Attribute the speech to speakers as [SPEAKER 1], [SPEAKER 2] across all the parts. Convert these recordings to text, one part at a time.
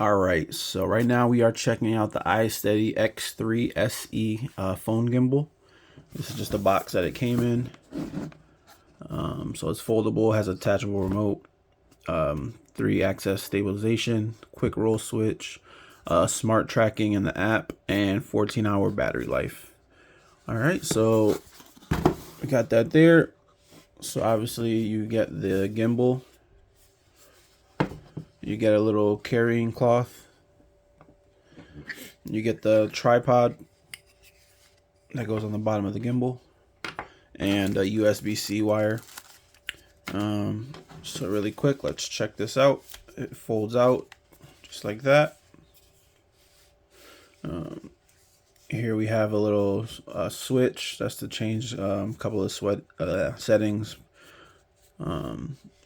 [SPEAKER 1] All right, so right now we are checking out the iSteady X3 SE phone gimbal. This is just a box that it came in. So it's foldable, has a detachable remote, 3-axis stabilization, quick roll switch, smart tracking in the app, and 14-hour battery life. All right, so we got that there. So obviously you get the gimbal. You get a little carrying cloth. You get the tripod that goes on the bottom of the gimbal, and a USB-C wire. So really quick, let's check this out. It folds out just like that. Here we have a little switch. That's to change a couple of settings.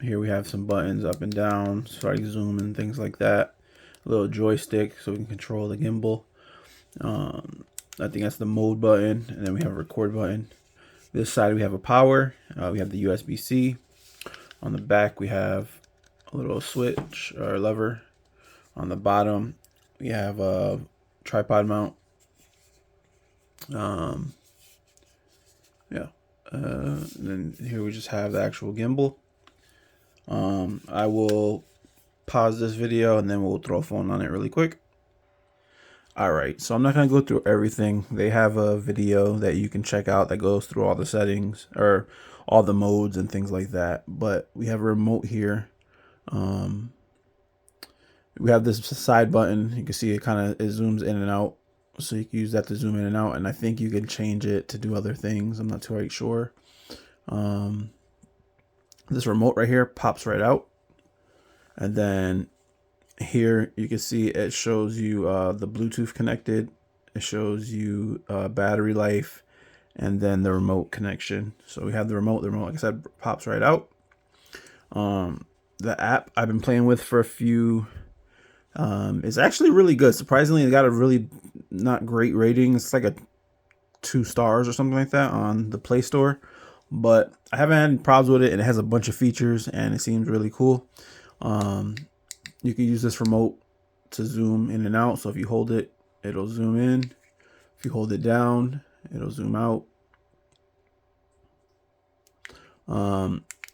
[SPEAKER 1] Here we have some buttons up and down, so zoom and things like that. A little joystick so we can control the gimbal. I think that's the mode button, and then we have a record button. This side we have a power. We have the USB-C. On the back we have a little switch or lever. On the bottom we have a tripod mount. And then here we just have the actual gimbal. I will pause this video and then we'll throw a phone on it really quick. Alright, so I'm not going to go through everything. They have a video that you can check out that goes through all the settings or all the modes and things like that. But we have a remote here. We have this side button. You can see it zooms in and out. So you can use that to zoom in and out. And I think you can change it to do other things. I'm not too right sure. This remote right here pops right out. And then here you can see it shows you the Bluetooth connected. It shows you battery life, and then the remote connection. So we have the remote. The remote, like I said, pops right out. The app I've been playing with for a few is actually really good. Surprisingly, it got a really not great rating. It's like a 2 stars or something like that on the Play Store. But I haven't had any problems with it, and it has a bunch of features, and it seems really cool. You can use this remote to zoom in and out. So if you hold it, it'll zoom in. If you hold it down, it'll zoom out.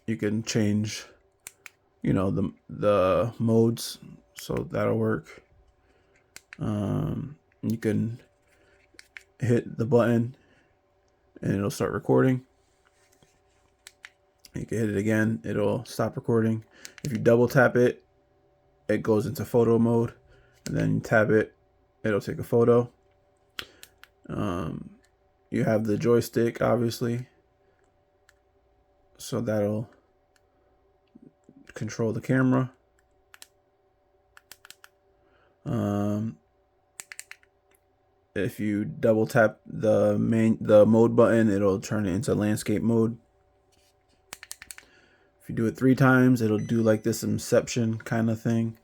[SPEAKER 1] You can change, the modes, so that'll work. You can hit the button and it'll start recording. You can hit it again, it'll stop recording. If you double tap it, it goes into photo mode, and then you tap it, it'll take a photo. You have the joystick, obviously, so that'll control the camera. If you double tap the mode button, it'll turn it into landscape mode. If you do it 3 times, it'll do like this Inception kind of thing.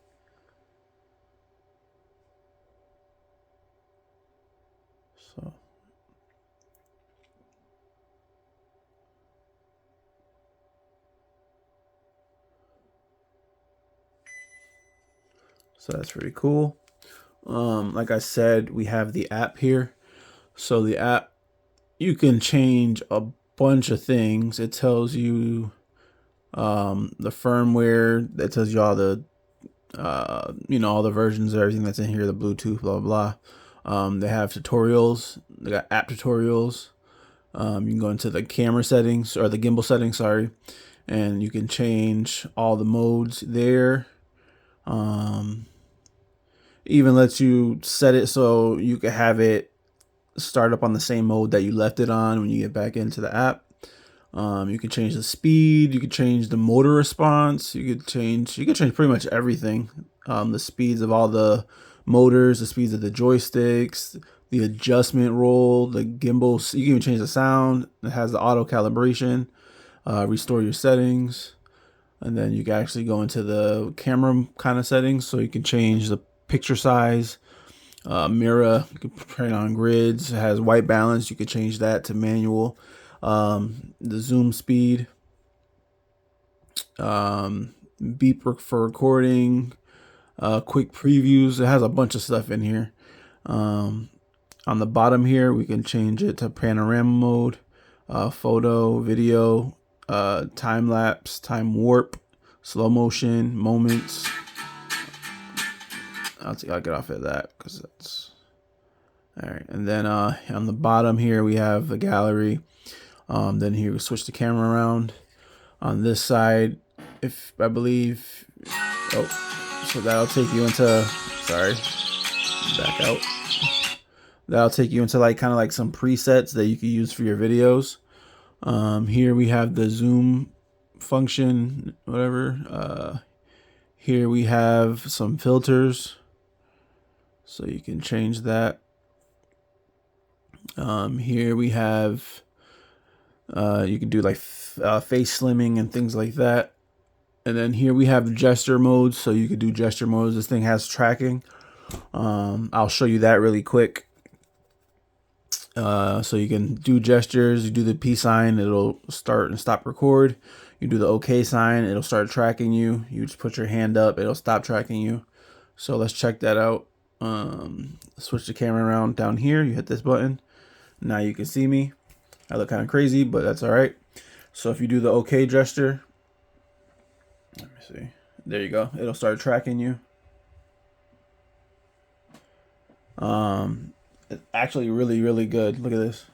[SPEAKER 1] So that's pretty cool. Like I said, we have the app here. So the app, you can change a bunch of things. It tells you the firmware. That tells you all the all the versions of everything that's in here, the Bluetooth, blah blah. They have tutorials. They got app tutorials. You can go into the camera settings, or the gimbal settings, sorry, and you can change all the modes there. Even lets you set it so you can have it start up on the same mode that you left it on when you get back into the app. You can change the speed, you can change the motor response, you can change pretty much everything. The speeds of all the motors, the speeds of the joysticks, the adjustment roll, the gimbal. You can even change the sound. It has the auto calibration, restore your settings, and then you can actually go into the camera kind of settings, so you can change the picture size, mirror. You can turn on grids. It has white balance. You could change that to manual. The zoom speed, beep for recording, quick previews. It has a bunch of stuff in here. On the bottom here, we can change it to panorama mode, photo, video, time lapse, time warp, slow motion, moments. I'll get off of that because that's all right. And then on the bottom here, we have the gallery. Then here we switch the camera around. On this side, if I believe, so that'll take you into, sorry, back out. That'll take you into like kind of like some presets that you can use for your videos. Here we have the zoom function, whatever. Here we have some filters, so you can change that. Here we have, you can do like face slimming and things like that. And then here we have gesture modes, so you could do gesture modes. This thing has tracking. I'll show you that really quick. So you can do gestures. You do the P sign, it'll start and stop record. You do the OK sign, it'll start tracking you. You just put your hand up, it'll stop tracking you. So let's check that out. Switch the camera around down here. You hit this button. Now you can see me. I look kind of crazy, but that's all right. So if you do the OK gesture, let me see. There you go. It'll start tracking you. It's actually really, really good. Look at this.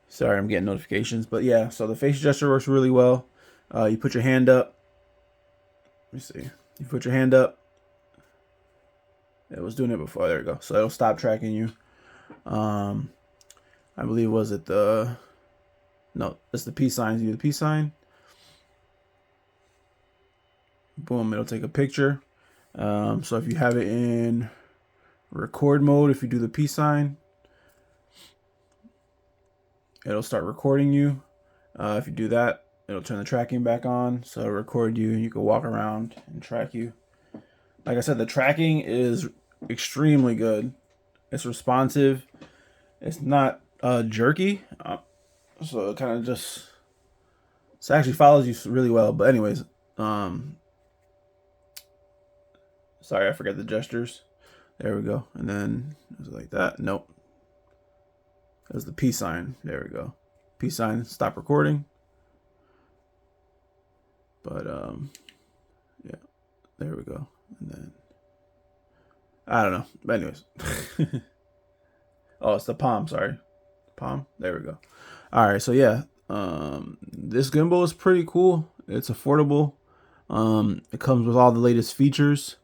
[SPEAKER 1] Sorry, I'm getting notifications, but yeah, so the face gesture works really well. You put your hand up. Let me see. You put your hand up. It was doing it before. There we go. So it'll stop tracking you. I believe, was it the, no, it's the peace sign. You do the peace sign. Boom, it'll take a picture. So if you have it in record mode, if you do the peace sign, it'll start recording you. If you do that, it'll turn the tracking back on, so it'll record you and you can walk around and track you. Like I said, the tracking is extremely good. It's responsive. It's not jerky. So it kind of just, it actually follows you really well. But anyways, sorry, I forgot the gestures. There we go. And then is it like that? Nope. That's the peace sign. There we go. Peace sign, stop recording. But yeah, there we go. And then I don't know. But anyways. Oh, it's the palm, sorry. Palm. There we go. All right, so yeah. This gimbal is pretty cool. It's affordable. It comes with all the latest features.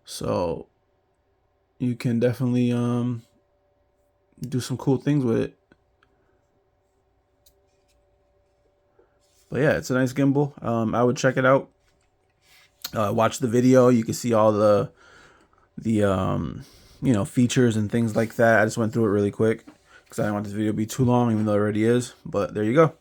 [SPEAKER 1] So you can definitely do some cool things with it. But yeah, it's a nice gimbal. I would check it out. Watch the video. You can see all the you know, features and things like that. I just went through it really quick because I didn't want this video to be too long, even though it already is. But there you go.